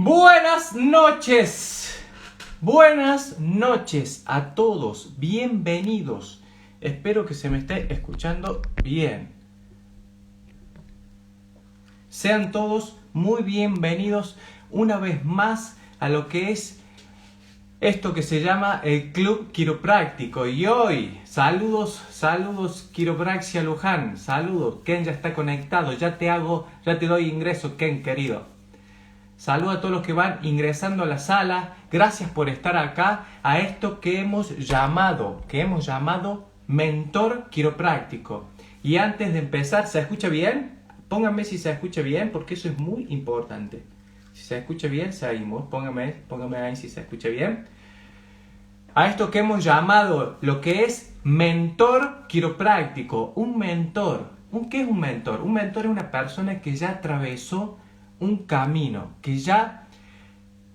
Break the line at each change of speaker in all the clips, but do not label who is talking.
Buenas noches a todos, bienvenidos. Espero que se me esté escuchando bien. Sean todos muy bienvenidos una vez más a lo que es esto que se llama el Club Quiropráctico. Y hoy, saludos Quiropraxia Luján, saludos. Ken ya está conectado, ya te doy ingreso, Ken querido. Saludos a todos los que van ingresando a la sala. Gracias por estar acá a esto que hemos llamado Mentor Quiropráctico. Y antes de empezar, ¿se escucha bien? Pónganme si se escucha bien, porque eso es muy importante. Si se escucha bien, seguimos. Pónganme ahí si se escucha bien. A esto que hemos llamado lo que es Mentor Quiropráctico. Un mentor. ¿Qué es un mentor? Un mentor es una persona que ya atravesó un camino, que ya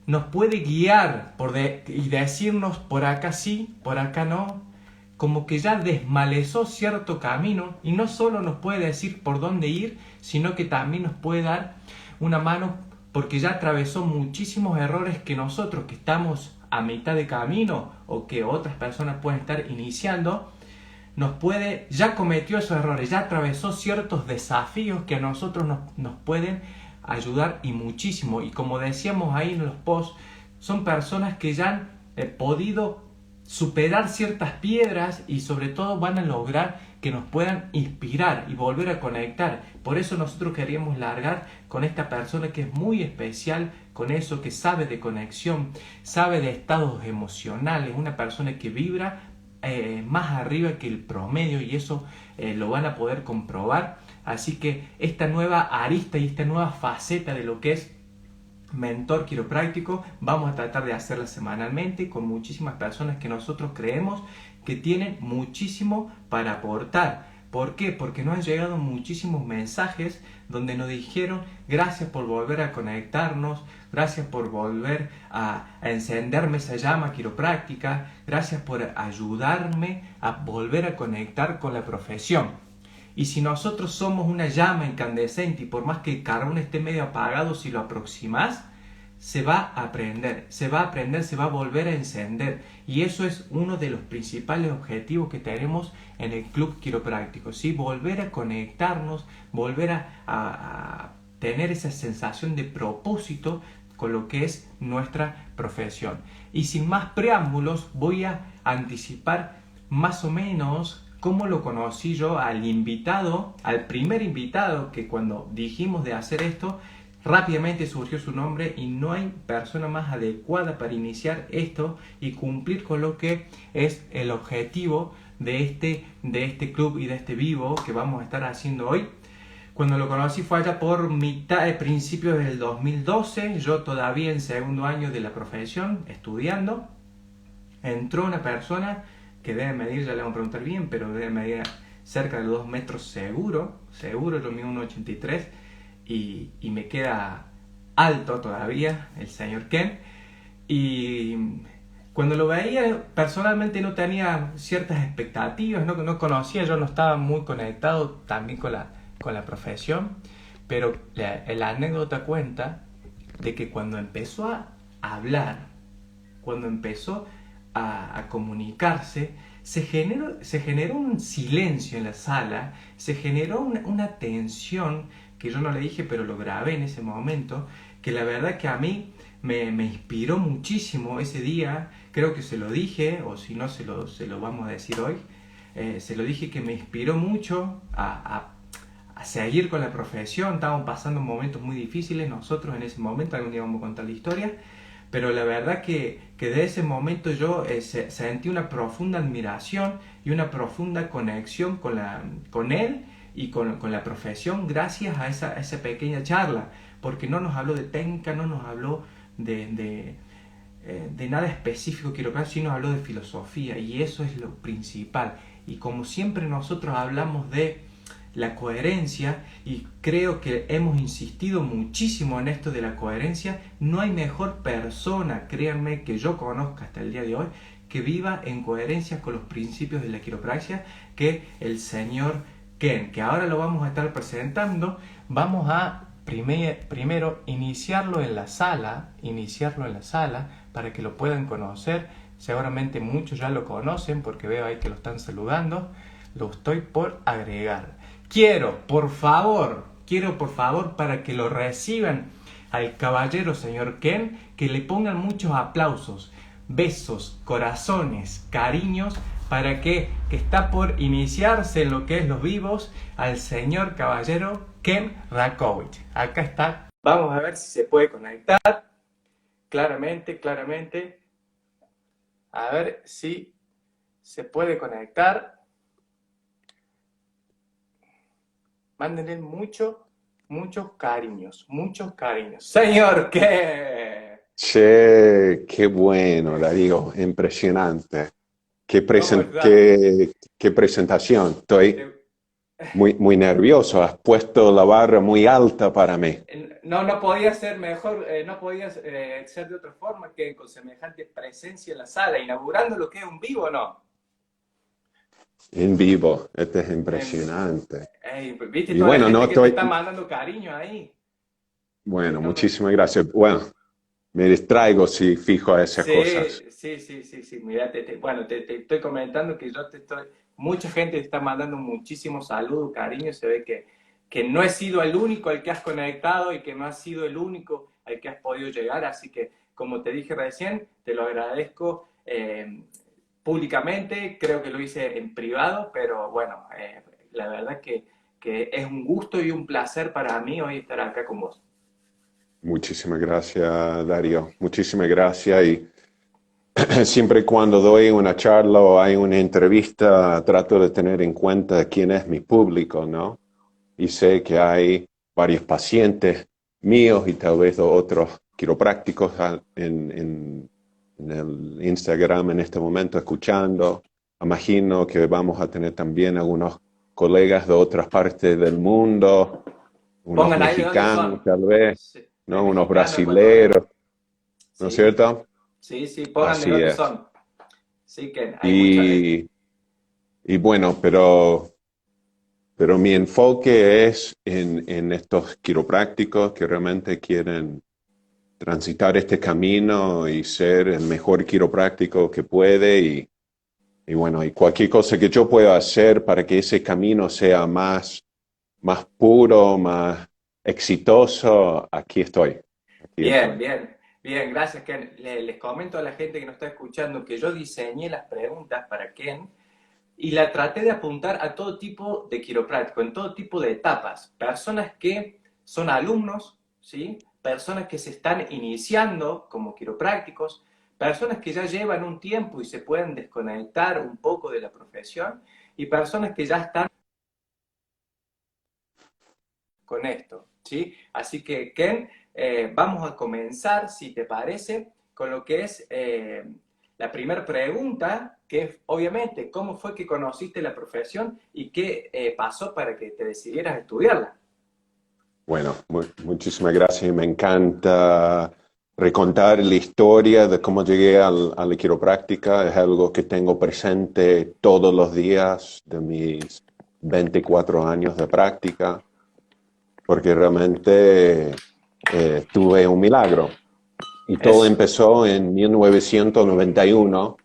nos puede guiar y decirnos por acá sí, por acá no, como que ya desmalezó cierto camino y no solo nos puede decir por dónde ir, sino que también nos puede dar una mano porque ya atravesó muchísimos errores que nosotros que estamos a mitad de camino o que otras personas pueden estar iniciando, ya cometió esos errores, ya atravesó ciertos desafíos que a nosotros nos pueden ayudar y muchísimo. Y como decíamos ahí en los posts, son personas que ya han podido superar ciertas piedras y sobre todo van a lograr que nos puedan inspirar y volver a conectar. Por eso nosotros queríamos largar con esta persona que es muy especial, con eso que sabe de conexión, sabe de estados emocionales, una persona que vibra más arriba que el promedio y eso lo van a poder comprobar. Así que esta nueva arista y esta nueva faceta de lo que es Mentor Quiropráctico vamos a tratar de hacerla semanalmente con muchísimas personas que nosotros creemos que tienen muchísimo para aportar. ¿Por qué? Porque nos han llegado muchísimos mensajes donde nos dijeron gracias por volver a conectarnos, gracias por volver a encenderme esa llama quiropráctica, gracias por ayudarme a volver a conectar con la profesión. Y si nosotros somos una llama incandescente y por más que el carbón esté medio apagado, si lo aproximas, se va a prender, se va a volver a encender. Y eso es uno de los principales objetivos que tenemos en el Club Quiropráctico, ¿sí? Volver a conectarnos, volver a tener esa sensación de propósito con lo que es nuestra profesión. Y sin más preámbulos, voy a anticipar más o menos cómo lo conocí yo al primer invitado, que cuando dijimos de hacer esto, rápidamente surgió su nombre y no hay persona más adecuada para iniciar esto y cumplir con lo que es el objetivo de este club y de este vivo que vamos a estar haciendo hoy. Cuando lo conocí fue allá por principios del 2012, yo todavía en segundo año de la profesión, estudiando. Entró una persona que debe medir, ya le vamos a preguntar bien, pero debe medir cerca de los 2 metros seguro, yo mido 1,83 y me queda alto todavía el señor Ken. Y cuando lo veía, personalmente no tenía ciertas expectativas, no conocía, yo no estaba muy conectado también con la profesión, pero la anécdota cuenta de que cuando empezó a hablar, cuando empezó a comunicarse, se generó un silencio en la sala, se generó una tensión que yo no le dije, pero lo grabé en ese momento, que la verdad que a mí me inspiró muchísimo ese día. Creo que se lo dije, o si no se lo vamos a decir hoy, se lo dije que me inspiró mucho a seguir con la profesión. Estábamos pasando momentos muy difíciles nosotros en ese momento, algún día vamos a contar la historia. Pero la verdad que de ese momento yo sentí una profunda admiración y una profunda conexión con él y con la profesión gracias a esa pequeña charla. Porque no nos habló de técnica, no nos habló de nada específico quiropráctico, sino nos habló de filosofía y eso es lo principal. Y como siempre nosotros hablamos de la coherencia y creo que hemos insistido muchísimo en esto de la coherencia, no hay mejor persona, créanme, que yo conozca hasta el día de hoy que viva en coherencia con los principios de la quiropraxia que el señor Ken, que ahora lo vamos a estar presentando. Vamos a primero iniciarlo en la sala, para que lo puedan conocer. Seguramente muchos ya lo conocen porque veo ahí que lo están saludando. Lo estoy por agregar. Quiero, por favor, para que lo reciban al caballero señor Ken, que le pongan muchos aplausos, besos, corazones, cariños, para que está por iniciarse en lo que es los vivos, al señor caballero Ken Rakovic. Acá está. Vamos a ver si se puede conectar. Claramente. A ver si se puede conectar. Mándenle muchos cariños. Señor Ken.
Che, qué bueno, Darío, impresionante.
¿Cómo está?
Qué presentación. Estoy muy nervioso. Has puesto la barra muy alta para mí.
No podía ser mejor, no podía ser de otra forma que con semejante presencia en la sala, inaugurando lo que es un vivo, ¿no?
En vivo, este es
En-
impresionante.
¿Viste
Y
toda la
bueno, no
gente que te
estoy.
está mandando cariño ahí?
Bueno,
Estamos-
muchísimas gracias. Bueno, me distraigo si fijo a esas cosas.
Sí. Mira, bueno, te estoy comentando que mucha gente te está mandando muchísimos saludos, cariño. Se ve que no he sido el único al que has conectado y que no has sido el único al que has podido llegar. Así que, como te dije recién, te lo agradezco públicamente. Creo que lo hice en privado, pero bueno, la verdad que es un gusto y un placer para mí hoy estar acá con vos.
Muchísimas gracias, Darío. Muchísimas gracias. Y siempre y cuando doy una charla o hay una entrevista, trato de tener en cuenta quién es mi público, ¿no? Y sé que hay varios pacientes míos y tal vez otros quiroprácticos en el Instagram en este momento escuchando. Imagino que vamos a tener también algunos colegas de otras partes del mundo, unos
Pongan ahí de dónde
mexicanos
son.
tal vez,
Sí, de
¿no? Unos
mexicano, ecuatoriano.
brasileros, ¿no es
Sí,
cierto?
sí, pongan de
Así
dónde
es.
son. Sí, que hay mucha.
Y, y bueno, pero mi enfoque es en estos quiroprácticos que realmente quieren transitar este camino y ser el mejor quiropráctico que puede y bueno, y cualquier cosa que yo pueda hacer para que ese camino sea más puro, más exitoso, aquí estoy. Aquí
Bien,
estoy.
bien, bien, gracias, Ken. Les comento a la gente que nos está escuchando que yo diseñé las preguntas para Ken y la traté de apuntar a todo tipo de quiropráctico, en todo tipo de etapas. Personas que son alumnos, ¿sí? Personas que se están iniciando como quiroprácticos, personas que ya llevan un tiempo y se pueden desconectar un poco de la profesión y personas que ya están con esto, ¿sí? Así que, Ken, vamos a comenzar, si te parece, con lo que es la primera pregunta, que es, obviamente, ¿cómo fue que conociste la profesión y qué pasó para que te decidieras a estudiarla?
Bueno, muchísimas gracias. Me encanta recontar la historia de cómo llegué a la quiropráctica. Es algo que tengo presente todos los días de mis 24 años de práctica, porque realmente tuve un milagro. Y todo
Eso.
empezó en 1991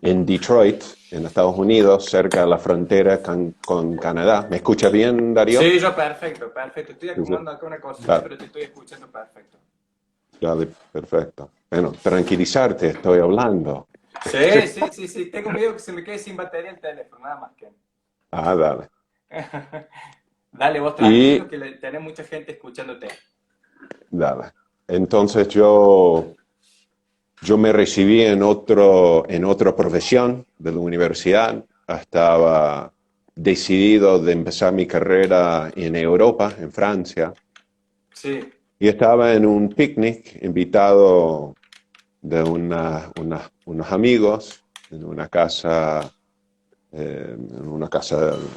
en Detroit, en Estados Unidos, cerca de la frontera con Canadá. ¿Me escucha bien, Darío?
Sí, yo perfecto, perfecto. Estoy
Sí, sí.
acomodando acá una cosita,
Dale,
pero te estoy escuchando perfecto.
dale, perfecto. Bueno, tranquilizarte, estoy hablando.
Sí. Tengo miedo que se me quede sin batería el teléfono, nada más que.
Ah, dale.
Dale, vos tranquilo,
Y
que tenés mucha gente escuchándote.
dale. Entonces yo me recibí en otra profesión de la universidad. Estaba decidido de empezar mi carrera en Europa, en Francia.
Sí.
Y estaba en un picnic invitado de unos amigos en una casa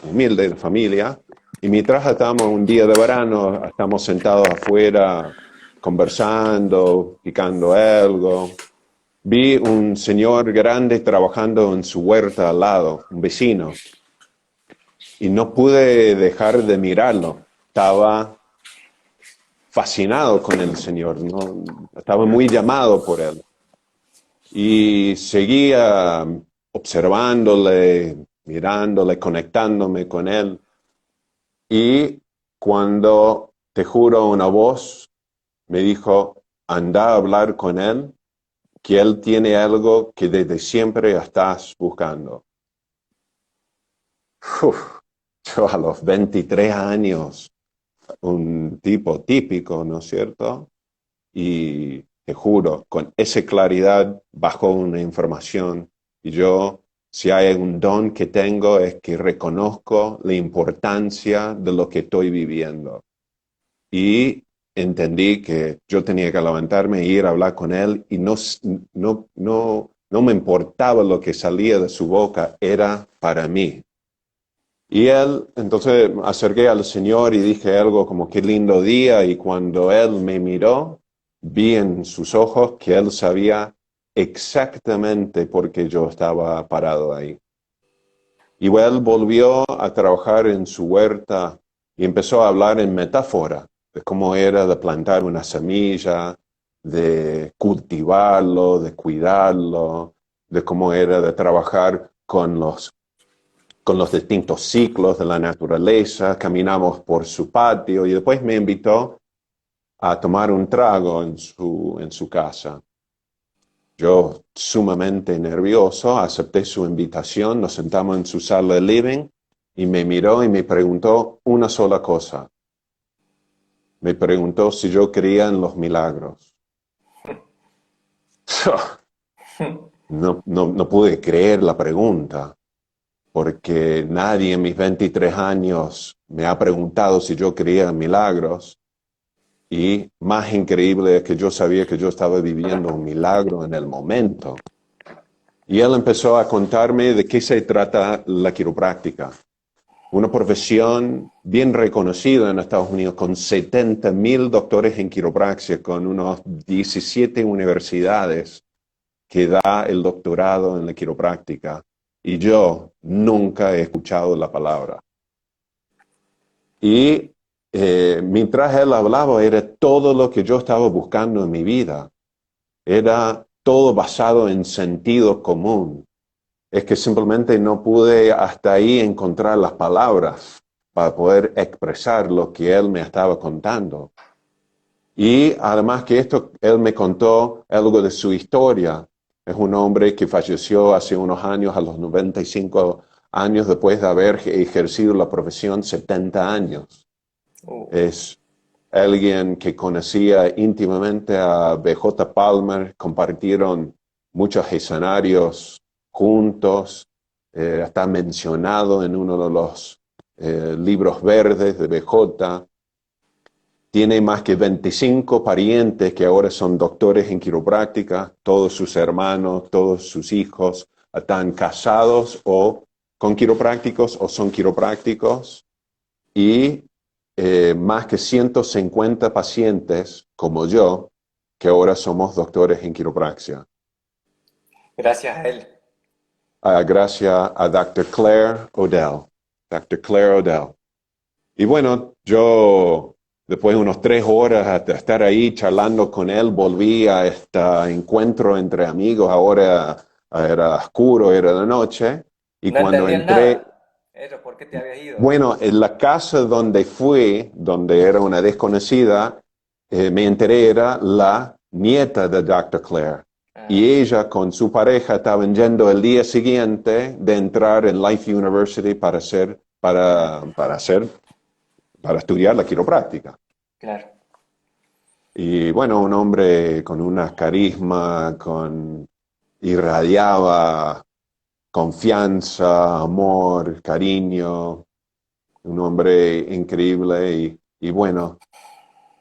humilde de familia. Y mientras estábamos un día de verano, estamos sentados afuera conversando, picando algo. Vi un señor grande trabajando en su huerta al lado, un vecino, y no pude dejar de mirarlo. Estaba fascinado con el Señor, ¿no? Estaba muy llamado por Él. Y seguía observándole, mirándole, conectándome con Él. Y cuando, te juro, una voz me dijo, anda a hablar con Él, que Él tiene algo que desde siempre estás buscando. Uf, yo a los 23 años, un tipo típico, ¿no es cierto? Y te juro, con esa claridad bajó una información y yo, si hay un don que tengo, es que reconozco la importancia de lo que estoy viviendo. Y entendí que yo tenía que levantarme e ir a hablar con él y no me importaba lo que salía de su boca, era para mí. Y él, entonces acerqué al Señor y dije algo como qué lindo día, y cuando él me miró, vi en sus ojos que él sabía exactamente por qué yo estaba parado ahí. Y él volvió a trabajar en su huerta y empezó a hablar en metáfora de cómo era de plantar una semilla, de cultivarlo, de cuidarlo, de cómo era de trabajar con los distintos ciclos de la naturaleza. Caminamos por su patio y después me invitó a tomar un trago en su casa. Yo, sumamente nervioso, acepté su invitación, nos sentamos en su sala de living y me miró y me preguntó una sola cosa. Me preguntó si yo creía en los milagros. No pude creer la pregunta, porque nadie en mis 23 años me ha preguntado si yo creía en milagros. Y más increíble es que yo sabía que yo estaba viviendo un milagro en el momento. Y él empezó a contarme de qué se trata la quiropráctica. Una profesión bien reconocida en Estados Unidos, con 70,000 doctores en quiropraxia, con unos 17 universidades que da el doctorado en la quiropráctica. Y yo nunca he escuchado la palabra. Y mientras él hablaba, era todo lo que yo estaba buscando en mi vida. Era todo basado en sentido común. Es que simplemente no pude hasta ahí encontrar las palabras para poder expresar lo que él me estaba contando. Y además que esto, él me contó algo de su historia. Es un hombre que falleció hace unos años, a los 95 años, después de haber ejercido la profesión 70 años. Es alguien que conocía íntimamente a B.J. Palmer, compartieron muchos escenarios juntos, está mencionado en uno de los libros verdes de B.J. Tiene más que 25 parientes que ahora son doctores en quiropráctica, todos sus hermanos, todos sus hijos están casados o con quiroprácticos o son quiroprácticos, y más que 150 pacientes como yo, que ahora somos doctores en quiropraxia.
Gracias a él.
Gracias a Dr. Claire O'Dell. Dr. Claire O'Dell. Y bueno, yo después de unas 3 horas de estar ahí charlando con él, volví a este encuentro entre amigos. Ahora era oscuro, era de noche. Y
No
cuando
entendían
entré,
nada. Eso, ¿por qué te habías ido?
bueno, en la casa donde fui, donde era una desconocida, me enteré era la nieta de Dr. Claire. Y
Ah,
ella con su pareja estaban yendo el día siguiente de entrar en Life University para estudiar la quiropráctica.
claro.
Y bueno, un hombre con una carisma, irradiaba confianza, amor, cariño, un hombre increíble. Y bueno,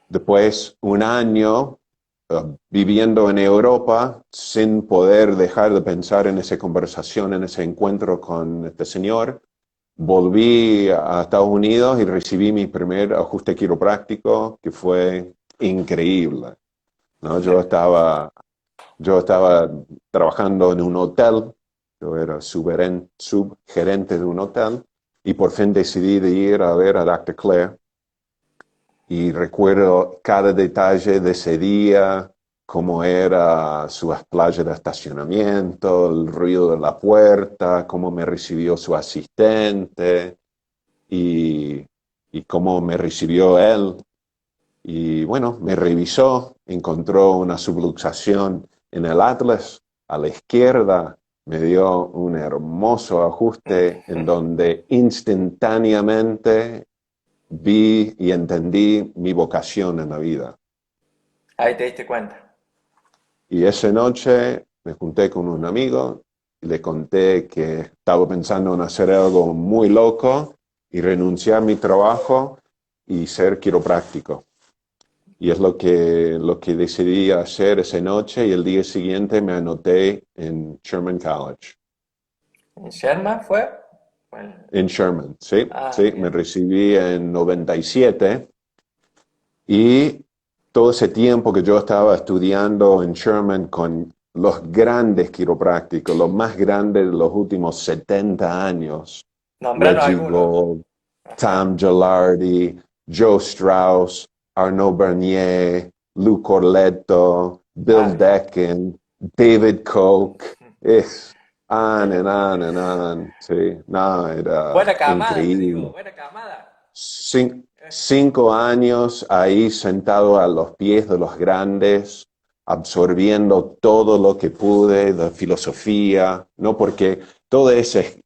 después un año viviendo en Europa sin poder dejar de pensar en esa conversación, en ese encuentro con este señor, volví a Estados Unidos y recibí mi primer ajuste quiropráctico, que fue increíble, ¿no? Yo estaba trabajando en un hotel, yo era subgerente de un hotel, y por fin decidí de ir a ver a Dr. Claire. y recuerdo cada detalle de ese día, cómo era su playa de estacionamiento, el ruido de la puerta, cómo me recibió su asistente y, y cómo me recibió él. Y bueno, me revisó, encontró una subluxación en el atlas a la izquierda, me dio un hermoso ajuste en donde instantáneamente vi y entendí mi vocación en la vida.
Ahí te diste cuenta.
Y esa noche me junté con un amigo y le conté que estaba pensando en hacer algo muy loco y renunciar a mi trabajo y ser quiropráctico. Y es lo que decidí hacer esa noche y el día siguiente me anoté en Sherman College.
¿En Sherman fue? Bueno.
En Sherman, sí,
Ah,
sí, me
bien.
recibí en 97 y todo ese tiempo que yo estaba estudiando en Sherman con los grandes quiroprácticos, los más grandes de los últimos 70 años,
Nombraron
Reggie
algunos.
Gold,
Ajá.
Tom Gilardi, Joe Strauss, Arnaud Bernier, Lou Corletto,
Ah,
Bill
bien.
Decken, David Koch, es on and on, sí, no, era
Buena camada, te digo,
increíble.
buena camada.
5 años ahí sentado a los pies de los grandes, absorbiendo todo lo que pude de filosofía, ¿no? Porque todos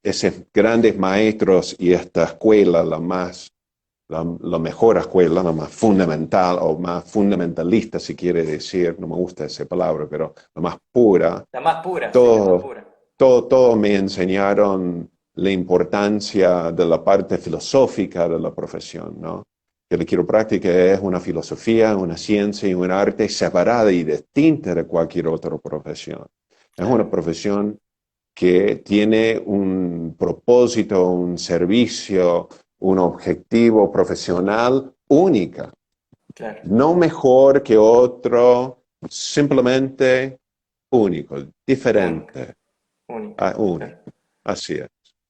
esos grandes maestros y esta escuela, la mejor escuela, la más fundamental o más fundamentalista, si quiere decir, no me gusta esa palabra, pero la más pura,
La más pura, sí, la más
todo,
pura.
todo me enseñaron la importancia de la parte filosófica de la profesión, ¿no? Que la quiropráctica es una filosofía, una ciencia y un arte separada y distinta de cualquier otra profesión. Es una
Claro,
profesión que tiene un propósito, un servicio, un objetivo profesional única,
claro.
no mejor que otro, simplemente único,
Única,
diferente.
única.
Ah, único.
Claro.
Así es.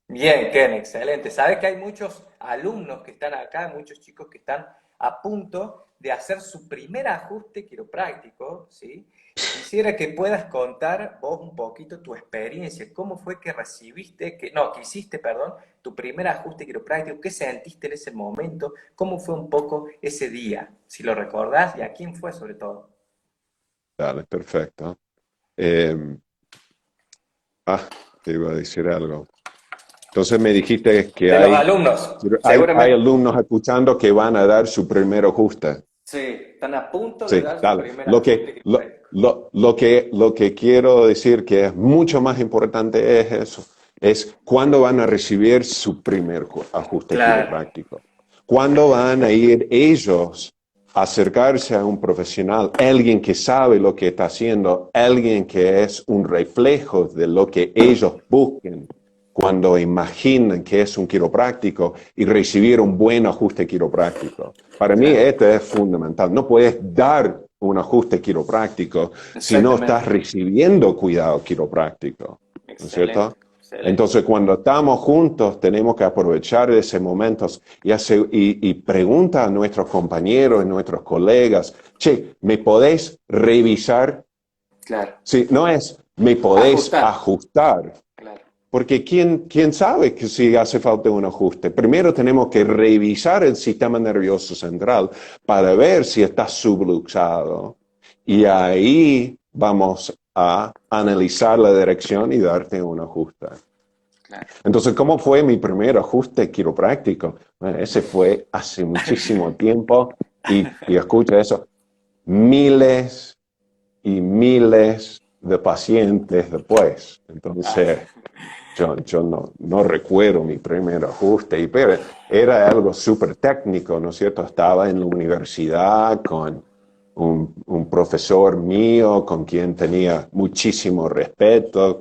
Bien, Ken, excelente. Sabes que hay muchos alumnos que están acá, muchos chicos que están a punto de hacer su primer ajuste quiropráctico, ¿sí? Y quisiera que puedas contar vos un poquito tu experiencia, cómo fue que recibiste, que hiciste, perdón, tu primer ajuste quiropráctico, qué sentiste en ese momento, cómo fue un poco ese día, si lo recordás y a quién fue sobre todo.
Dale, perfecto. Eh, te iba a decir algo. Entonces me dijiste que
De los alumnos,
hay
seguramente.
alumnos escuchando que van a dar su primer ajuste.
Sí, están a punto de
Sí,
dar su
dale.
primer ajuste quiropráctico.
Lo que quiero decir que es mucho más importante es eso, es cuándo van a recibir su primer ajuste
Claro,
quiropráctico. ¿Cuándo van a ir ellos a acercarse a un profesional, alguien que sabe lo que está haciendo, alguien que es un reflejo de lo que ellos busquen cuando imaginan que es un quiropráctico y recibir un buen ajuste quiropráctico? Para mí
claro.
esto es fundamental. No puedes dar un ajuste quiropráctico si no
Exactamente.
estás recibiendo cuidado quiropráctico, ¿no es cierto?
Excelente, excelente.
Entonces, cuando estamos juntos, tenemos que aprovechar ese momento y pregunta a nuestros compañeros, a nuestros colegas, che, ¿me podés revisar?
Claro.
Si no es, ¿me podés
Ajustar.
ajustar?
Claro.
Porque ¿quién sabe que si hace falta un ajuste? Primero tenemos que revisar el sistema nervioso central para ver si está subluxado y ahí vamos a analizar la dirección y darte un ajuste.
Claro.
Entonces, ¿cómo fue mi primer ajuste quiropráctico? Bueno, ese fue hace muchísimo tiempo y escucha eso, miles y miles de pacientes después.
Ah,
Entonces, yo no recuerdo mi primer ajuste, pero era algo súper técnico, ¿no es cierto? Estaba en la universidad con un profesor mío con quien tenía muchísimo respeto,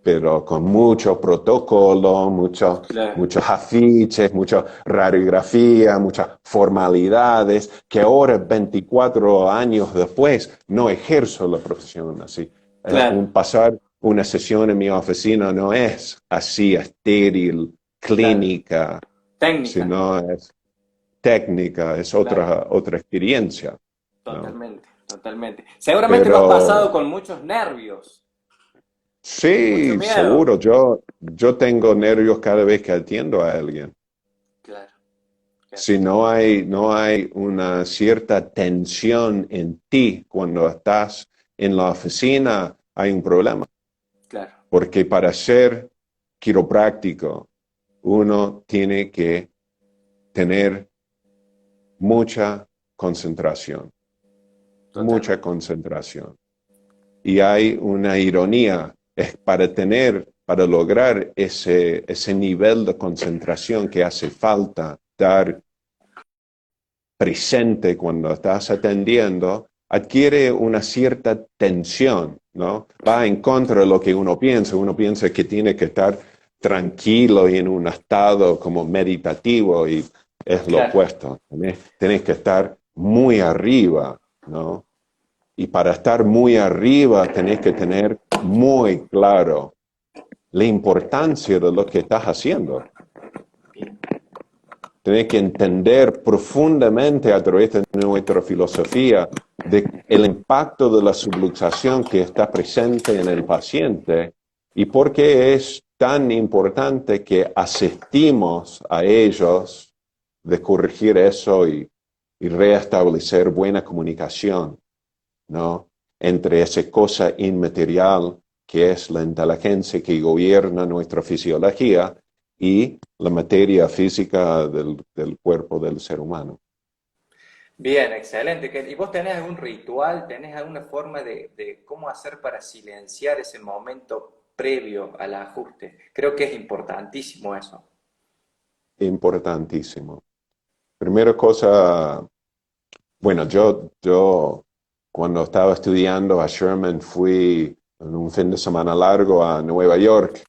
pero con mucho protocolo,
claro.
muchos afiches, mucha radiografía, muchas formalidades, que ahora, 24 años después, no ejerzo la profesión así.
Claro.
Pasar una sesión en mi oficina no es así estéril,
Claro.
clínica,
Técnica.
sino es técnica, es
Claro,
otra experiencia, ¿no?
totalmente, totalmente. Seguramente lo has pasado
Pero
con muchos nervios, mucho
sí,
miedo.
seguro, yo tengo nervios cada vez que atiendo a alguien.
Claro, claro,
Si no hay una cierta tensión en ti cuando estás en la oficina, hay un problema.
claro,
Porque para ser quiropráctico, uno tiene que tener mucha concentración, mucha
totalmente.
concentración. Y hay una ironía, es para lograr ese nivel de concentración que hace falta dar presente cuando estás atendiendo, adquiere una cierta tensión, ¿no? Va en contra de lo que uno piensa que tiene que estar tranquilo y en un estado como meditativo y es lo
Claro,
opuesto. Tenés que estar muy arriba, ¿no? Y para estar muy arriba tenés que tener muy claro la importancia de lo que estás haciendo. Tenés que entender profundamente a través de nuestra filosofía el impacto de la subluxación que está presente en el paciente y por qué es tan importante que asistimos a ellos de corregir eso y restablecer buena comunicación, ¿no? Entre esa cosa inmaterial que es la inteligencia que gobierna nuestra fisiología y la materia física del cuerpo del ser humano.
bien, excelente. ¿Y vos tenés algún ritual, tenés alguna forma de cómo hacer para silenciar ese momento previo al ajuste? Creo que es importantísimo eso.
Importantísimo. Primera cosa, bueno, yo cuando estaba estudiando a Sherman fui en un fin de semana largo a Nueva York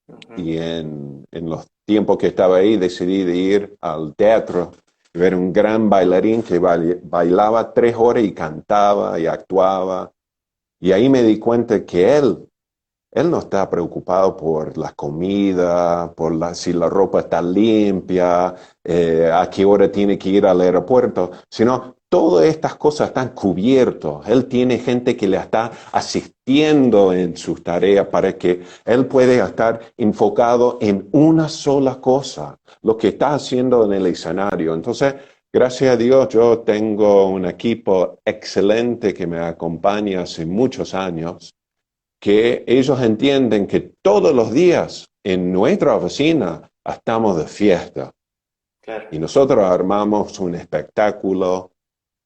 Ujú.
y en los tiempos que estaba ahí decidí de ir al teatro, ver un gran bailarín que bailaba 3 horas y cantaba y actuaba. Y ahí me di cuenta que él no está preocupado por la comida, si la ropa está limpia, a qué hora tiene que ir al aeropuerto, sino todas estas cosas están cubiertas. Él tiene gente que le está asistiendo en sus tareas para que él pueda estar enfocado en una sola cosa, lo que está haciendo en el escenario. Entonces, gracias a Dios, yo tengo un equipo excelente que me acompaña hace muchos años que ellos entienden que todos los días en nuestra oficina estamos de fiesta
Claro,
y nosotros armamos un espectáculo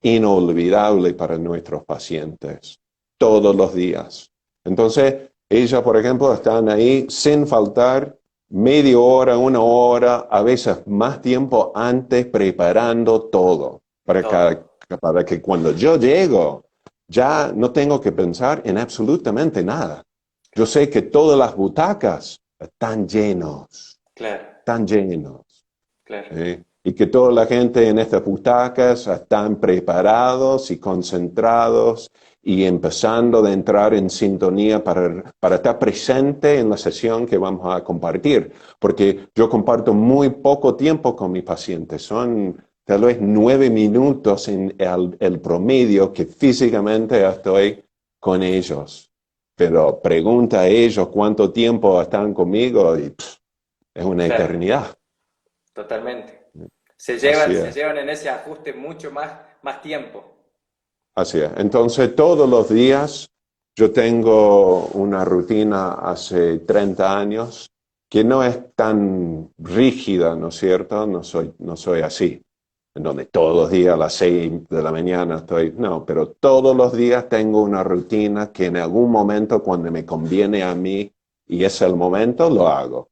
inolvidable para nuestros pacientes todos los días. Entonces, ellos, por ejemplo, están ahí sin faltar media hora, una hora, a veces más tiempo antes preparando todo
todo.
para que cuando yo llego ya no tengo que pensar en absolutamente nada. Yo
Claro,
sé que todas las butacas
claro,
están llenos.
claro.
Y que toda la gente en estas butacas están preparados y concentrados y empezando a entrar en sintonía para estar presente en la sesión que vamos a compartir. Porque yo comparto muy poco tiempo con mis pacientes, son tal vez 9 minutos en el promedio que físicamente estoy con ellos. Pero pregunta a ellos cuánto tiempo están conmigo y es una
Claro,
eternidad.
totalmente.
Así
Se
es.
llevan en ese ajuste mucho más tiempo.
Así es. Entonces, todos los días yo tengo una rutina hace 30 años que no es tan rígida, ¿no es cierto? No soy así, en donde todos los días a las 6 de la mañana estoy. No, pero todos los días tengo una rutina que en algún momento, cuando me conviene a mí y es el momento, lo hago.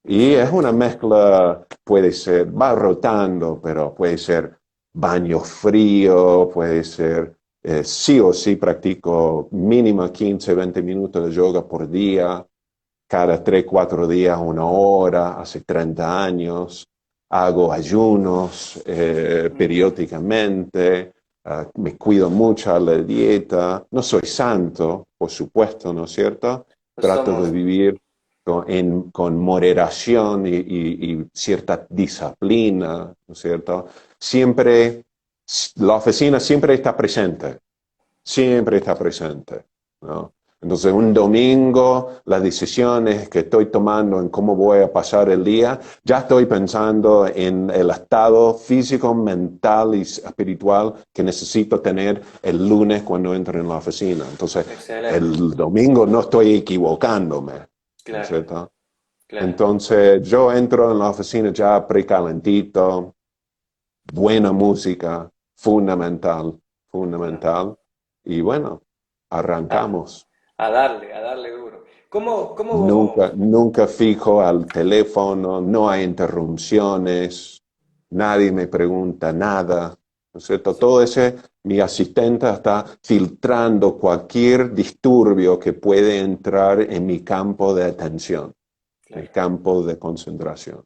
Y es una
Excelente.
mezcla, puede ser, va rotando, pero puede ser baño frío, puede ser, sí o sí practico mínimo 15, 20 minutos de yoga por día, cada 3, 4 días, una hora, hace 30 años. Hago ayunos
Ujú.
periódicamente, me cuido mucho a la dieta. No soy santo, por supuesto, ¿no es cierto?
Pues
Trato de
somos,
vivir con moderación y cierta disciplina, ¿no es cierto? Siempre, la oficina siempre está presente, ¿no? Entonces, un domingo, las decisiones que estoy tomando en cómo voy a pasar el día, ya estoy pensando en el estado físico, mental y espiritual que necesito tener el lunes cuando entro en la oficina. Entonces,
Excelente.
el domingo no estoy equivocándome, ¿no es
Claro,
cierto?
claro.
Entonces, yo entro en la oficina ya precalentito, buena música, fundamental,
Claro.
fundamental. Y bueno,
A,
arrancamos.
a darle duro. ¿Cómo?
Nunca fijo al teléfono, no hay interrupciones, nadie me pregunta nada, ¿no es cierto?
Sí,
Todo ese, mi asistente está filtrando cualquier disturbio que puede entrar en mi campo de atención, el
claro.
campo de concentración.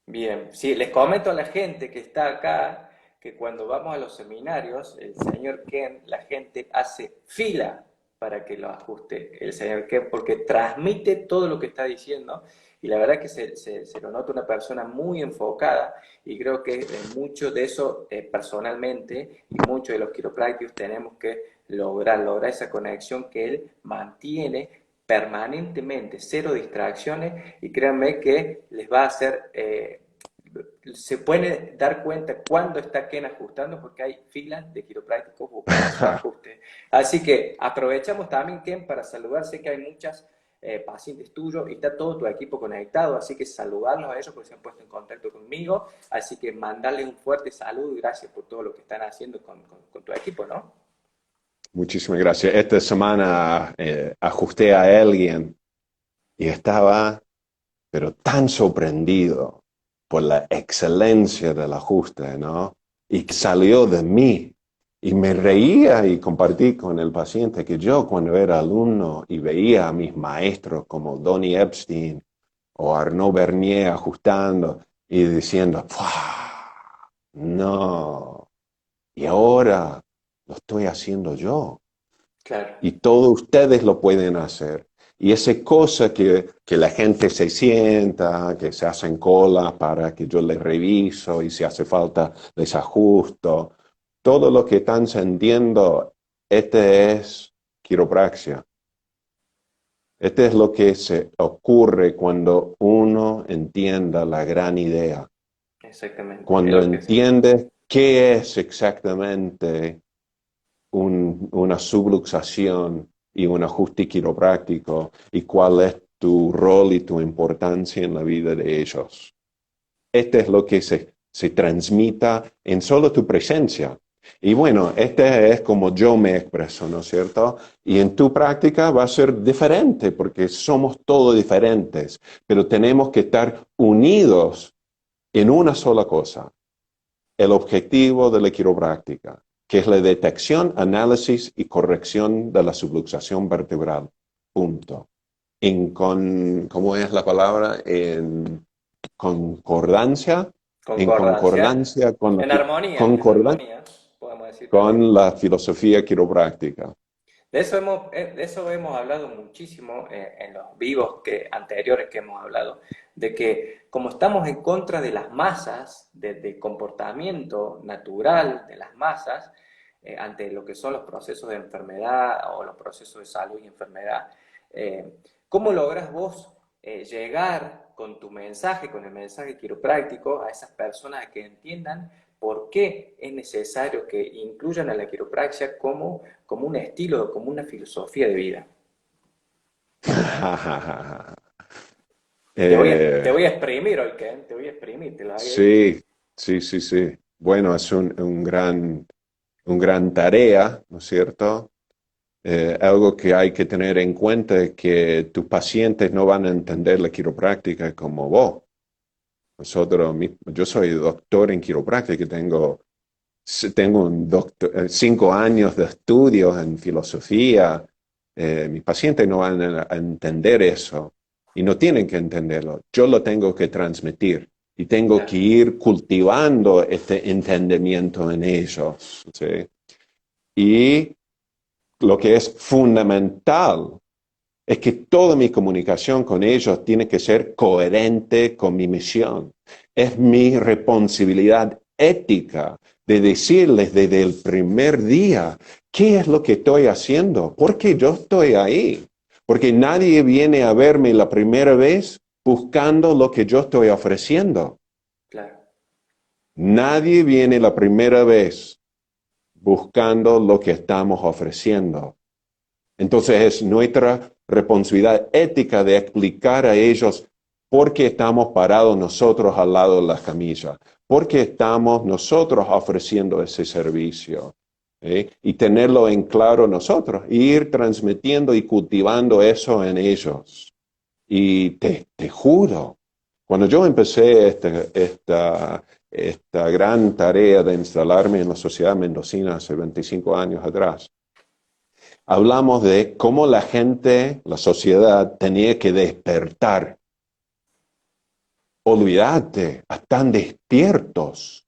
Bien, sí, les comento a la gente que está acá que cuando vamos a los seminarios, el señor Ken, la gente hace fila para que lo ajuste el señor Ken, porque transmite todo lo que está diciendo y la verdad que se lo nota una persona muy enfocada y creo que mucho de eso personalmente y muchos de los quiroprácticos tenemos que lograr esa conexión que él mantiene permanentemente, cero distracciones y créanme que les va a hacer, se puede dar cuenta cuándo está Ken ajustando porque hay filas de quiroprácticos buscando su ajuste. Así que aprovechamos también Ken para saludar, sé que hay muchas pacientes tuyos y está todo tu equipo conectado, así que saludarlos a ellos porque se han puesto en contacto conmigo, así que mandarles un fuerte saludo y gracias por todo lo que están haciendo con tu equipo, ¿no?
Muchísimas gracias. Esta semana ajusté a alguien y estaba, pero tan sorprendido por la excelencia del ajuste, ¿no? Y que
Sí,
salió de mí. Y me reía y compartí con el paciente que yo cuando era alumno y veía a mis maestros como Donny Epstein o Arnaud Bernier ajustando y diciendo, ¡fua! No. Y ahora lo estoy haciendo yo
claro,
y todos ustedes lo pueden hacer. Y esa cosa que la gente se sienta, que se hacen cola para que yo les reviso y si hace falta les ajusto, todo lo que están sintiendo, este es quiropraxia. Este es lo que se ocurre cuando uno entienda la gran idea.
exactamente, es
Cuando
lo que es.
entiendes qué es exactamente una subluxación y un ajuste quiropráctico y cuál es tu rol y tu importancia en la vida de ellos. Este es lo que se transmita en solo tu presencia. Y bueno, este es como yo me expreso, ¿no es cierto? Y en tu práctica va a ser diferente porque somos todos diferentes, pero tenemos que estar unidos en una sola cosa, el objetivo de la quiropráctica, que es la detección, análisis y corrección de la subluxación vertebral. Punto. ¿Cómo es la palabra? En concordancia, en
Concordancia,
concordancia con
en armonía, podemos decir también.
con la filosofía quiropráctica.
De eso hemos hablado muchísimo en los vivos anteriores que hemos hablado, de que como estamos en contra de las masas, del comportamiento natural de las masas, ante lo que son los procesos de enfermedad o los procesos de salud y enfermedad, ¿cómo logras vos llegar con tu mensaje, con el mensaje quiropráctico, a esas personas que entiendan por qué es necesario que incluyan a la quiropraxia como un estilo, como una filosofía de vida? Te
Eh,
voy a exprimir hoy, Ken, te voy a exprimir, te lo había dicho.
sí, sí. Bueno, es un gran tarea, ¿no es cierto? Algo que hay que tener en cuenta es que tus pacientes no van a entender la quiropráctica como vos. Yo soy doctor en quiropráctica, tengo 5 años de estudios en filosofía. Mis pacientes no van a entender eso y no tienen que entenderlo. Yo lo tengo que transmitir y tengo que
Claro,
ir cultivando este entendimiento en ellos. ¿Sí? Y lo que es fundamental es que toda mi comunicación con ellos tiene que ser coherente con mi misión. Es mi responsabilidad ética de decirles desde el primer día qué es lo que estoy haciendo, por qué yo estoy ahí. Porque nadie viene a verme la primera vez buscando lo que yo estoy ofreciendo.
Claro.
Nadie viene la primera vez buscando lo que estamos ofreciendo. Entonces es nuestra responsabilidad ética de explicar a ellos por qué estamos parados nosotros al lado de la camilla, por qué estamos nosotros ofreciendo ese servicio. Y tenerlo en claro nosotros, e ir transmitiendo y cultivando eso en ellos. Y te juro, cuando yo empecé esta gran tarea de instalarme en la sociedad mendocina hace 25 años atrás, hablamos de cómo la gente, la sociedad, tenía que despertar. Olvídate, están despiertos.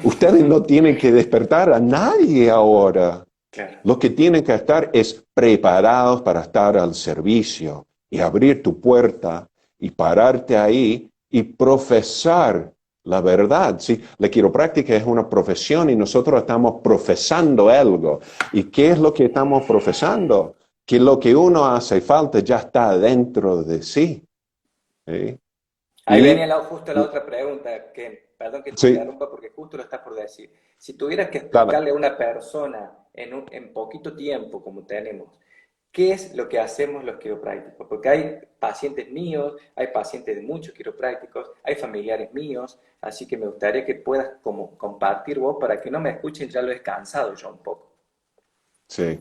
Ustedes no tienen que despertar a nadie ahora.
Claro.
Lo que tienen que estar es preparados para estar al servicio y abrir tu puerta y pararte ahí y profesar la verdad. ¿Sí? La quiropráctica es una profesión y nosotros estamos profesando algo. ¿Y qué es lo que estamos profesando? Que lo que uno hace falta ya está dentro de sí. ¿Sí?
Ahí venía justo la otra pregunta, que perdón que te
Sí,
interrumpa porque justo lo estás por decir. Si tuvieras que
claro.
explicarle a una persona en poquito tiempo, como tenemos, ¿qué es lo que hacemos los quiroprácticos? Porque hay pacientes míos, hay pacientes de muchos quiroprácticos, hay familiares míos, así que me gustaría que puedas como compartir vos para que no me escuchen, ya lo he cansado yo un poco.
Sí.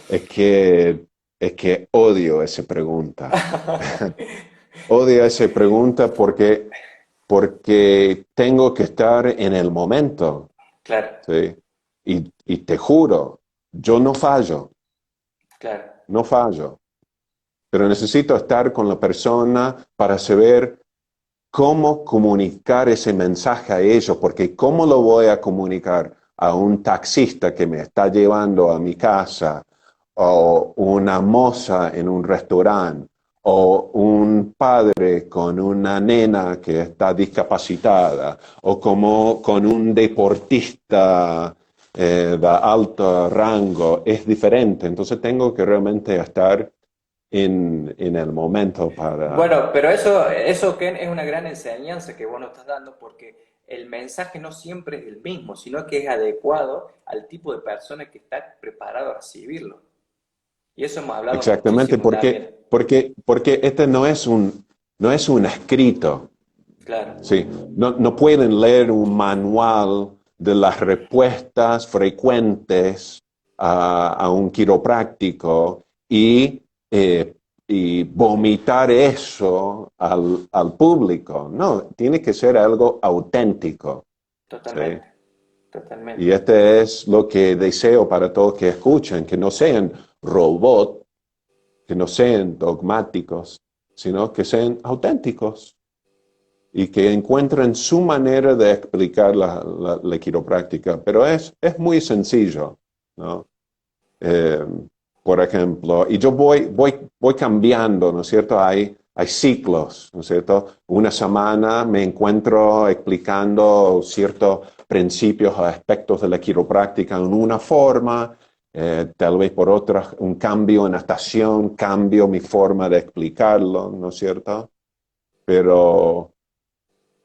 Es que odio esa pregunta. Odio esa pregunta porque tengo que estar en el momento,
Claro,
¿sí? Y te juro, yo no fallo,
claro,
no fallo, pero necesito estar con la persona para saber cómo comunicar ese mensaje a ellos, porque ¿cómo lo voy a comunicar a un taxista que me está llevando a mi casa, o una moza en un restaurante, o un padre con una nena que está discapacitada, o como con un deportista de alto rango? Es diferente. Entonces tengo que realmente estar en el momento para...
bueno, pero eso Ken, es una gran enseñanza que vos nos estás dando porque el mensaje no siempre es el mismo, sino que es adecuado al tipo de persona que está preparado a recibirlo. Y eso hemos hablado
Exactamente,
muchísimo también.
porque este no es un escrito.
Claro,
Sí, no pueden leer un manual de las respuestas frecuentes a un quiropráctico eh, y vomitar eso al público. No, tiene que ser algo auténtico. ¿Sí?
totalmente,
Y
totalmente.
este es lo que deseo para todos que escuchen, que no sean robots, que no sean dogmáticos, sino que sean auténticos y que encuentren su manera de explicar la quiropráctica. Pero es muy sencillo, ¿no? Eh, por ejemplo, y yo voy cambiando, ¿no es cierto? Hay ciclos, ¿no es cierto? Una semana me encuentro explicando ciertos principios o aspectos de la quiropráctica en una forma, tal vez por otra, un cambio en la estación, cambio mi forma de explicarlo, ¿no es cierto? Pero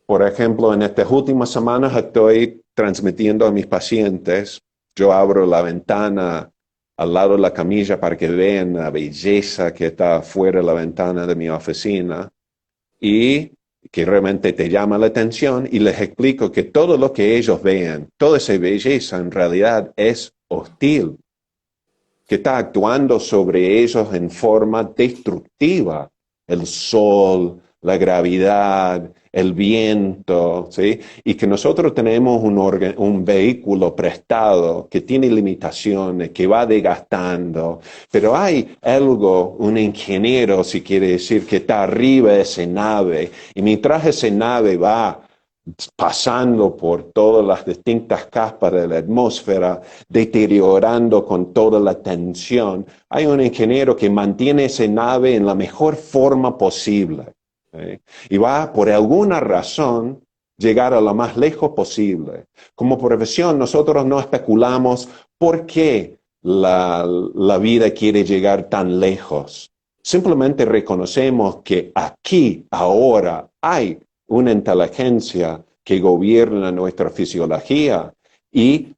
por ejemplo, en estas últimas semanas estoy transmitiendo a mis pacientes. Yo abro la ventana al lado de la camilla para que vean la belleza que está afuera de la ventana de mi oficina y que realmente te llama la atención, y les explico que todo lo que ellos vean, toda esa belleza en realidad es hostil, que está actuando sobre ellos en forma destructiva. El sol, la gravedad, el viento, ¿sí? Y que nosotros tenemos un vehículo prestado que tiene limitaciones, que va desgastando, pero hay algo, un ingeniero, si quiere decir, que está arriba de esa nave, y mientras esa nave va pasando por todas las distintas capas de la atmósfera, deteriorando con toda la tensión, hay un ingeniero que mantiene esa nave en la mejor forma posible. Y va, por alguna razón, llegar a lo más lejos posible. Como profesión, nosotros no especulamos por qué la vida quiere llegar tan lejos. Simplemente reconocemos que aquí, ahora, hay una inteligencia que gobierna nuestra fisiología y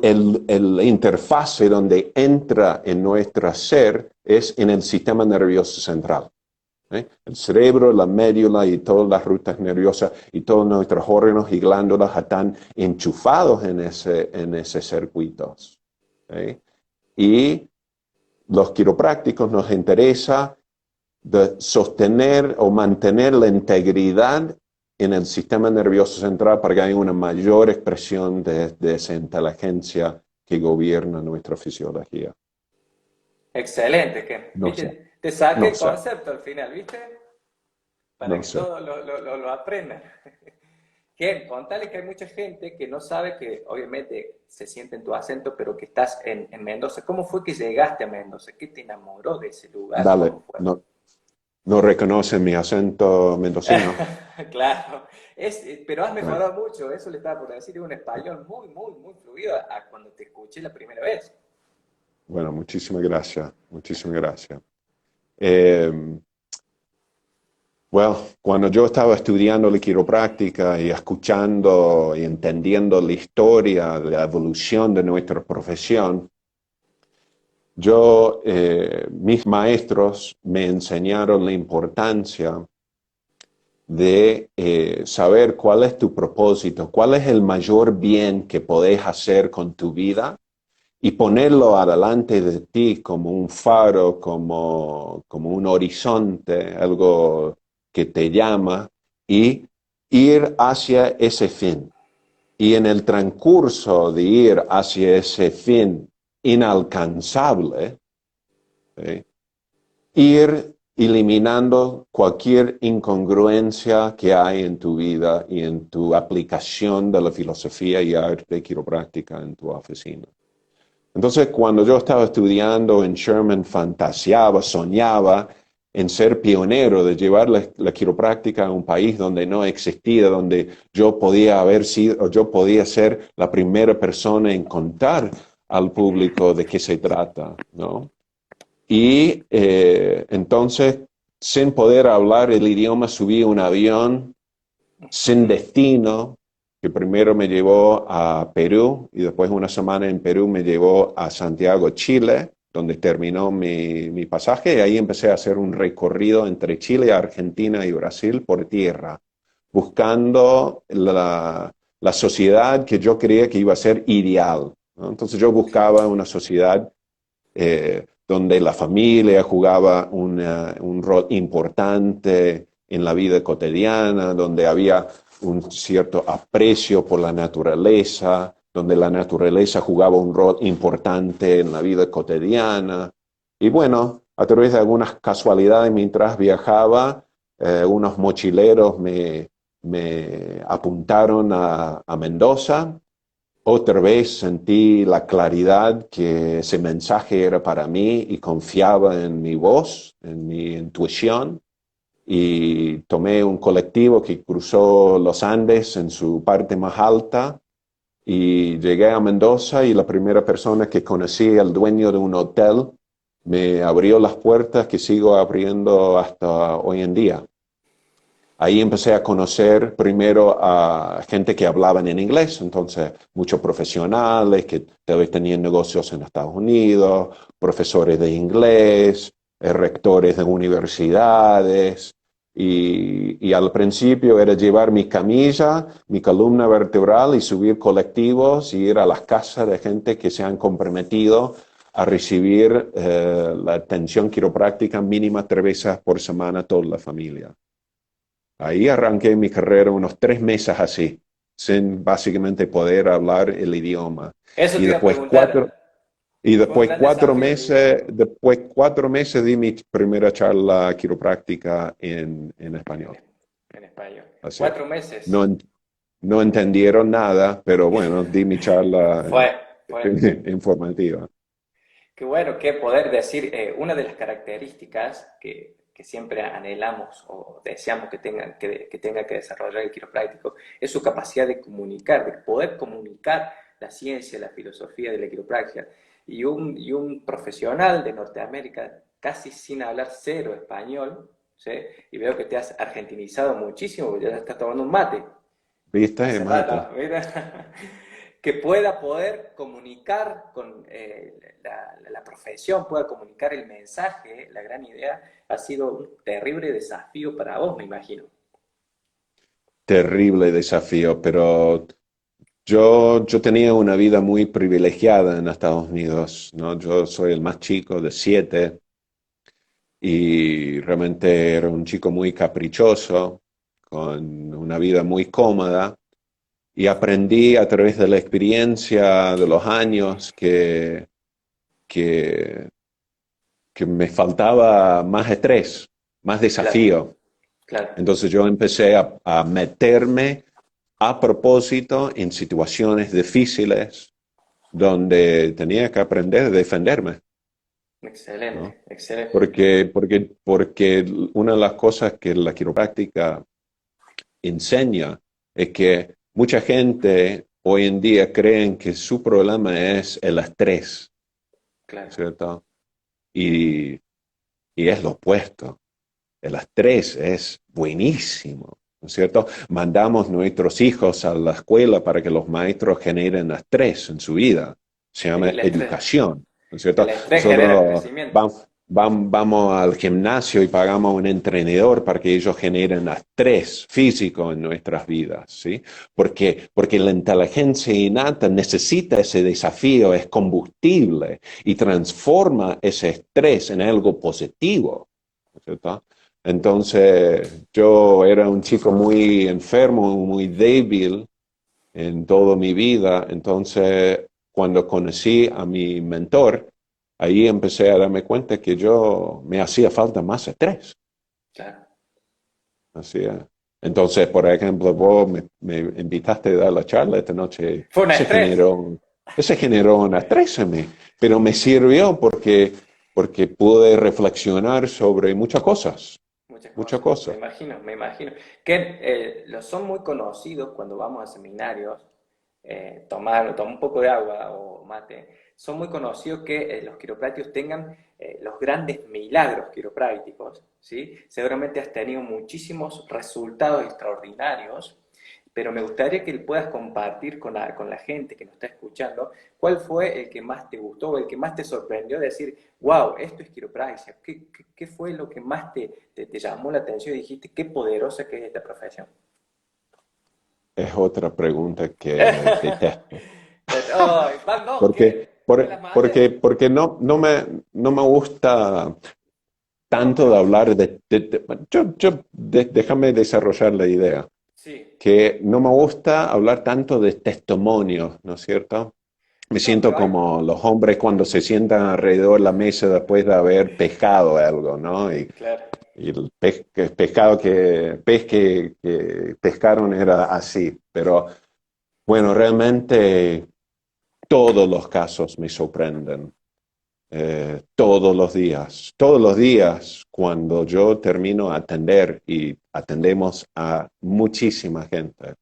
el interfase donde entra en nuestro ser es en el sistema nervioso central. El cerebro, la médula y todas las rutas nerviosas y todos nuestros órganos y glándulas están enchufados en ese circuitos. Y los quiroprácticos nos interesa de sostener o mantener la integridad en el sistema nervioso central para que haya una mayor expresión de esa inteligencia que gobierna nuestra fisiología.
Excelente, que,
No sé,
viste, te saqué
no
el
sé,
concepto al final, ¿viste? Para
no
que
sé.
todos lo aprendan. Que contale que hay mucha gente que no sabe que obviamente se siente en tu acento, pero que estás en Mendoza. ¿Cómo fue que llegaste a Mendoza? ¿Qué te enamoró de ese lugar?
Dale,
¿Cómo fue?
no, no reconocen mi acento mendocino.
Claro, pero has
Bueno,
mejorado mucho, eso le estaba por decir, es un español muy fluido a cuando te escuché la primera vez.
bueno, muchísimas gracias, muchísimas gracias. Eh, Bueno, cuando yo estaba estudiando la quiropráctica y escuchando y entendiendo la historia, la evolución de nuestra profesión, mis maestros me enseñaron la importancia de saber cuál es tu propósito, cuál es el mayor bien que podés hacer con tu vida y ponerlo adelante de ti como un faro, como un horizonte, algo que te llama, y ir hacia ese fin. Y en el transcurso de ir hacia ese fin inalcanzable, ¿sí? Ir eliminando cualquier incongruencia que hay en tu vida y en tu aplicación de la filosofía y arte quiropráctica en tu oficina. Entonces, cuando yo estaba estudiando en Sherman, fantaseaba, soñaba en ser pionero de llevar la quiropráctica a un país donde no existía, donde yo podía haber sido, o yo podía ser la primera persona en contar al público de qué se trata, ¿no? Y entonces, sin poder hablar el idioma, subí a un avión sin destino, que primero me llevó a Perú y después una semana en Perú me llevó a Santiago, Chile, donde terminó mi pasaje y ahí empecé a hacer un recorrido entre Chile, Argentina y Brasil por tierra, buscando la sociedad que yo creía que iba a ser ideal, ¿no? Entonces yo buscaba una sociedad donde la familia jugaba un rol importante en la vida cotidiana, donde había un cierto aprecio por la naturaleza, donde la naturaleza jugaba un rol importante en la vida cotidiana. Y bueno, a través de algunas casualidades mientras viajaba, unos mochileros me apuntaron a Mendoza. Otra vez sentí la claridad que ese mensaje era para mí y confiaba en mi voz, en mi intuición y tomé un colectivo que cruzó los Andes en su parte más alta y llegué a Mendoza y la primera persona que conocí, el dueño de un hotel, me abrió las puertas que sigo abriendo hasta hoy en día. Ahí empecé a conocer primero a gente que hablaban en inglés, entonces muchos profesionales que tal vez tenían negocios en Estados Unidos, profesores de inglés, rectores de universidades. Y al principio era llevar mi camilla, mi columna vertebral y subir colectivos y ir a las casas de gente que se han comprometido a recibir la atención quiropráctica mínima 3 veces por semana toda la familia. Ahí arranqué mi carrera unos 3 meses así, sin básicamente poder hablar el idioma.
Eso
Y
te iba a
después cuatro,
preguntar,
y
fue un
después
gran
cuatro
desafío el idioma.
meses, después 4 meses di mi primera charla quiropráctica en
En,
español.
en español.
Así es.
4 meses.
No, no entendieron nada, pero bueno, di mi charla
Fue, fue.
informativa.
Qué bueno que poder decir, una de las características que siempre anhelamos o deseamos que tenga que desarrollar el quiropráctico es su capacidad de comunicar, de poder comunicar la ciencia, la filosofía de la quiropraxia. Y un profesional de Norteamérica, casi sin hablar cero español, ¿sí? Y veo que te has argentinizado muchísimo, ya estás tomando un mate.
¿Viste,
Hace
Mate?
rato, mira, que pueda poder comunicar con la profesión, pueda comunicar el mensaje, la gran idea, ha sido un terrible desafío para vos, me imagino.
Terrible desafío, pero yo tenía una vida muy privilegiada en Estados Unidos, ¿no? Yo soy el más chico de siete y realmente era un chico muy caprichoso, con una vida muy cómoda y aprendí a través de la experiencia de los años que, que me faltaba más estrés, más
Claro,
desafío.
claro.
Entonces yo empecé a meterme a propósito en situaciones difíciles donde tenía que aprender a defenderme, ¿no?
Excelente, excelente.
Porque una de las cosas que la quiropráctica enseña es que mucha gente hoy en día creen que su problema es el estrés,
Claro.
¿cierto? Y, y es lo opuesto. El estrés es buenísimo, ¿no es cierto? Mandamos nuestros hijos a la escuela para que los maestros generen estrés en su vida. Se
Sí,
llama educación, ¿no es cierto?
el estrés genera
Nosotros
crecimiento.
vamos al gimnasio y pagamos a un entrenador para que ellos generen estrés físico en nuestras vidas, ¿sí? Porque la inteligencia innata necesita ese desafío, es combustible y transforma ese estrés en algo positivo, ¿no es cierto? Entonces, yo era un chico muy enfermo, muy débil en toda mi vida. Entonces, cuando conocí a mi mentor, ahí empecé a darme cuenta que yo me hacía falta más estrés.
Claro.
Hacía. Entonces, por ejemplo, vos me invitaste a dar la charla esta noche.
Fue un estrés.
Ese generó un estrés en mí, pero me sirvió porque pude reflexionar sobre muchas cosas,
Muchas
muchas
cosas, me
cosas.
imagino, me imagino. Que los son muy conocidos cuando vamos a seminarios, tomar un poco de agua o mate, son muy conocidos que los quiroprácticos tengan los grandes milagros quiroprácticos, ¿sí? Seguramente has tenido muchísimos resultados extraordinarios, pero me gustaría que puedas compartir con la gente que nos está escuchando cuál fue el que más te gustó, el que más te sorprendió, decir, wow, esto es quiropraxia. ¿Qué fue lo que más te llamó la atención y dijiste, qué poderosa que es esta profesión?
Es otra pregunta que detesto.
Oh, no,
Porque,
¿qué? ¿Me las mates?
porque no me gusta tanto de
Mucho.
hablar déjame desarrollar la idea.
Sí.
Que no me gusta hablar tanto de testimonios, ¿no es cierto? Me
No,
siento
pero hay.
como los hombres cuando se sientan alrededor de la mesa después de haber pescado algo, ¿no?
Claro.
Y el pez que pescaron era así. Pero bueno, realmente todos los casos me sorprenden. Todos los días, cuando yo termino de atender y atendemos a muchísima gente.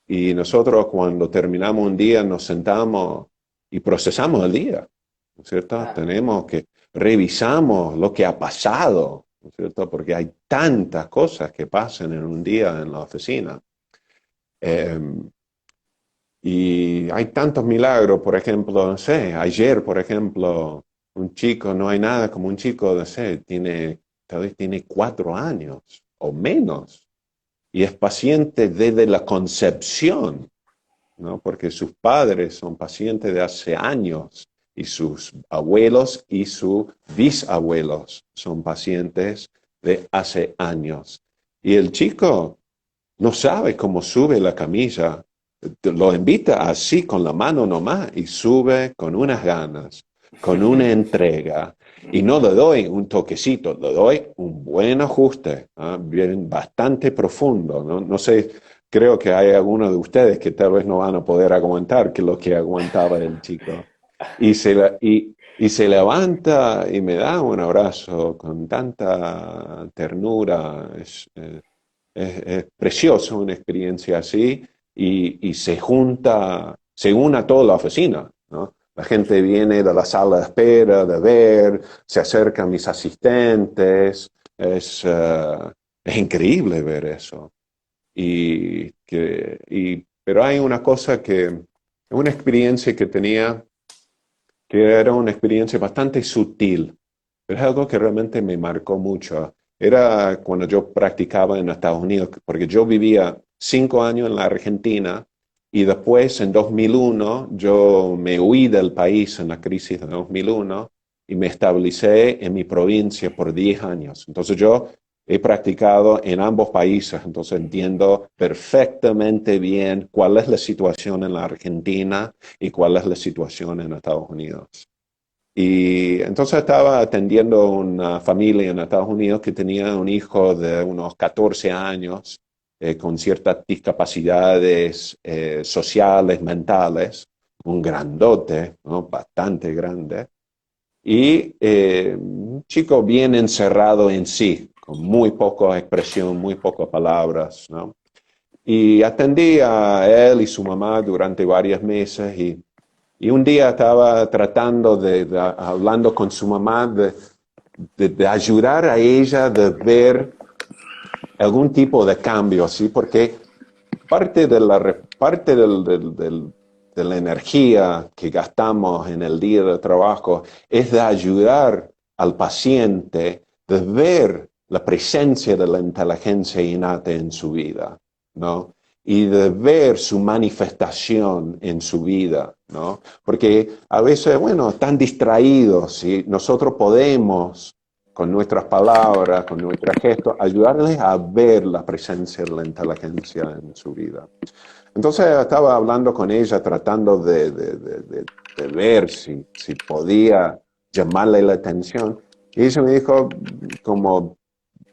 Y nosotros cuando terminamos un día nos sentamos y procesamos el día, ¿no es cierto?
Claro.
Tenemos que revisamos lo que ha pasado, ¿no es cierto? Porque hay tantas cosas que pasan en un día en la oficina. Eh, y hay tantos milagros, por ejemplo, no sé, ayer, por ejemplo, un chico, no hay nada como un chico, no sé, tal vez tiene 4 años o menos y es paciente desde la concepción, ¿no? Porque sus padres son pacientes de hace años y sus abuelos y sus bisabuelos son pacientes de hace años. Y el chico no sabe cómo sube la camilla, lo invita así con la mano nomás y sube con unas ganas, con una entrega. Y no le doy un toquecito, le doy un buen ajuste, ¿ah? Bien, bastante profundo. No, no sé, creo que hay algunos de ustedes que tal vez no van a poder aguantar que lo que aguantaba el chico. Y se levanta y me da un abrazo con tanta ternura. Es precioso una experiencia así y se une a toda la oficina, ¿no? La gente viene de la sala de espera, de ver, se acercan mis asistentes. Es increíble ver eso. Pero hay una cosa una experiencia que tenía, que era una experiencia bastante sutil, pero es algo que realmente me marcó mucho. Era cuando yo practicaba en Estados Unidos, porque yo vivía 5 años en la Argentina y después en 2001 yo me huí del país en la crisis de 2001 y me establecé en mi provincia por 10 años. Entonces yo he practicado en ambos países, entonces entiendo perfectamente bien cuál es la situación en la Argentina y cuál es la situación en Estados Unidos. Y entonces estaba atendiendo una familia en Estados Unidos que tenía un hijo de unos 14 años con ciertas discapacidades sociales, mentales, un grandote, ¿no? Bastante grande, y un chico bien encerrado en sí, con muy poca expresión, muy pocas palabras, ¿no? Y atendí a él y su mamá durante varios meses y un día estaba tratando hablando con su mamá de ayudar a ella de ver algún tipo de cambio, ¿sí? Porque parte de la energía que gastamos en el día de trabajo es de ayudar al paciente de ver la presencia de la inteligencia innata en su vida, ¿no? Y de ver su manifestación en su vida, ¿no? Porque a veces, bueno, están distraídos y nosotros podemos con nuestras palabras, con nuestros gestos, ayudarles a ver la presencia de la inteligencia en su vida. Entonces estaba hablando con ella, tratando de ver si podía llamarle la atención. Y ella me dijo, como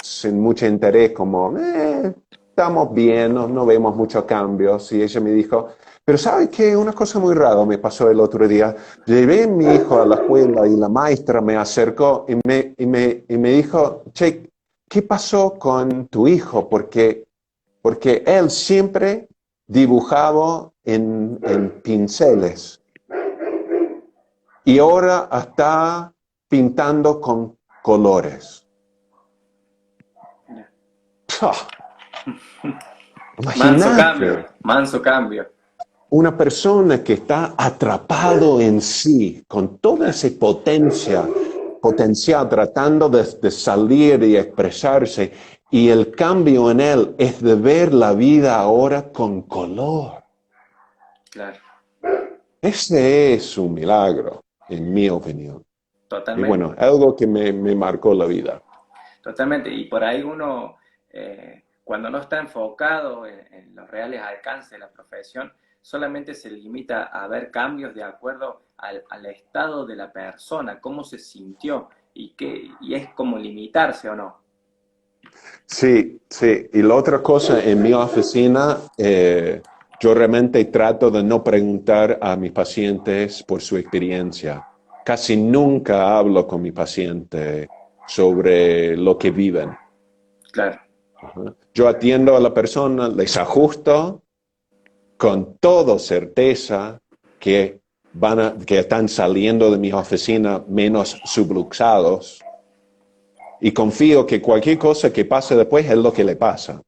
sin mucho interés, como, estamos bien, no vemos muchos cambios. Y ella me dijo, pero ¿sabes qué? Una cosa muy rara me pasó el otro día. Llevé a mi hijo a la escuela y la maestra me acercó y me dijo, che, ¿qué pasó con tu hijo? Porque él siempre dibujaba en pinceles y ahora está pintando con colores.
Manso
Imagínate
cambio, manso cambio.
una persona que está atrapado en sí, con toda esa potencial tratando de salir y expresarse, y el cambio en él es de ver la vida ahora con color.
Claro,
Ese es un milagro, en mi opinión. Y
totalmente.
bueno, algo que me marcó la vida.
Totalmente, y por ahí uno, cuando no está enfocado en los reales alcances de la profesión, solamente se limita a ver cambios de acuerdo al estado de la persona, cómo se sintió, y es como limitarse o no.
Sí, sí. Y la otra cosa, en mi oficina, yo realmente trato de no preguntar a mis pacientes por su experiencia. Casi nunca hablo con mi paciente sobre lo que viven.
Claro,
Ajá. Yo atiendo a la persona, les ajusto con toda certeza que están saliendo de mi oficina menos subluxados y confío que cualquier cosa que pase después es lo que le pasa.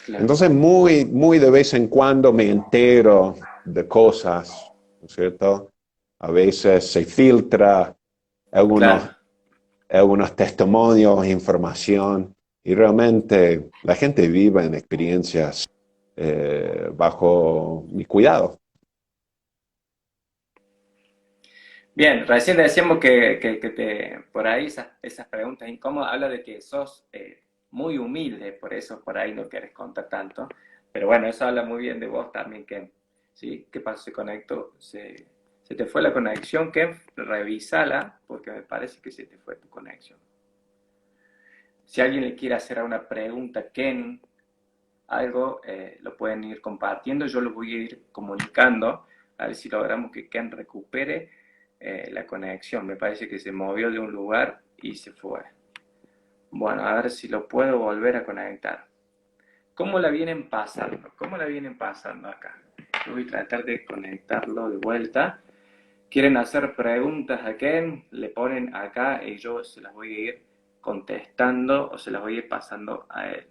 claro,
Entonces, muy, muy de vez en cuando me entero de cosas, ¿no es cierto? A veces se filtra algunos,
claro.
algunos testimonios, información, y realmente la gente vive en experiencias bajo mi cuidado.
Bien, recién decíamos por ahí esas preguntas incómodas habla de que sos muy humilde, por eso por ahí no quieres contar tanto. Pero bueno, eso habla muy bien de vos también, Ken. ¿Sí? ¿Qué pasó? Se conectó, se te fue la conexión, Ken. Revísala, porque me parece que se te fue tu conexión. Si alguien le quiere hacer una pregunta, Ken, algo, lo pueden ir compartiendo. Yo lo voy a ir comunicando, a ver si logramos que Ken recupere la conexión. Me parece que se movió de un lugar y se fue. Bueno, a ver si lo puedo volver a conectar. ¿Cómo la vienen pasando? ¿Cómo la vienen pasando acá? Yo voy a tratar de conectarlo de vuelta. ¿Quieren hacer preguntas a Ken? Le ponen acá y yo se las voy a ir contestando o se las voy a ir pasando a él.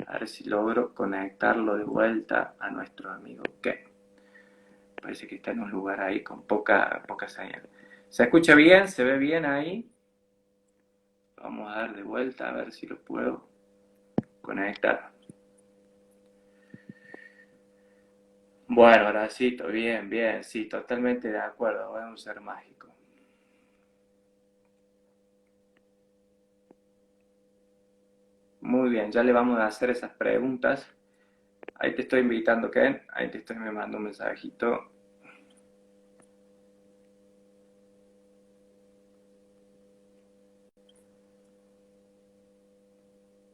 A ver si logro conectarlo de vuelta a nuestro amigo Ken. Parece que está en un lugar ahí con poca señal. ¿Se escucha bien? ¿Se ve bien ahí? Vamos a dar de vuelta a ver si lo puedo conectar. Bueno, Horacito, bien, bien, sí, totalmente de acuerdo, voy a un ser mágico. Muy bien, ya le vamos a hacer esas preguntas. Ahí te estoy invitando, Ken, ahí te estoy me mando un mensajito.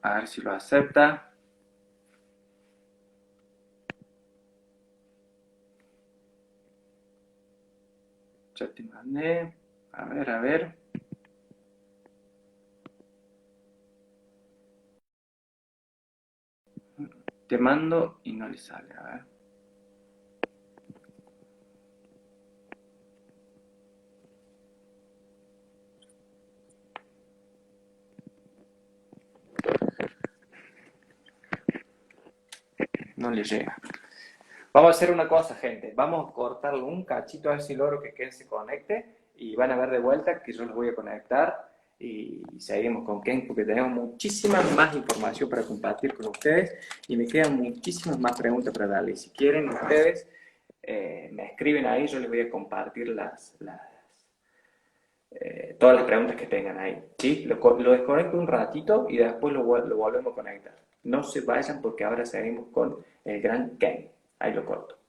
A ver si lo acepta. Ya te mandé. A ver, a ver. Te mando y no le sale, a ver. No le llega. Vamos a hacer una cosa, gente. Vamos a cortarle un cachito a ver si logro que Ken se conecte. Y van a ver de vuelta que yo los voy a conectar. Y seguimos con Ken porque tenemos muchísima más información para compartir con ustedes. Y me quedan muchísimas más preguntas para darle. Si quieren ustedes, me escriben ahí. Yo les voy a compartir todas las preguntas que tengan ahí. ¿Sí? Lo desconecto un ratito y después lo volvemos a conectar. No se vayan porque ahora seguimos con el gran Ken. Ahí lo corto.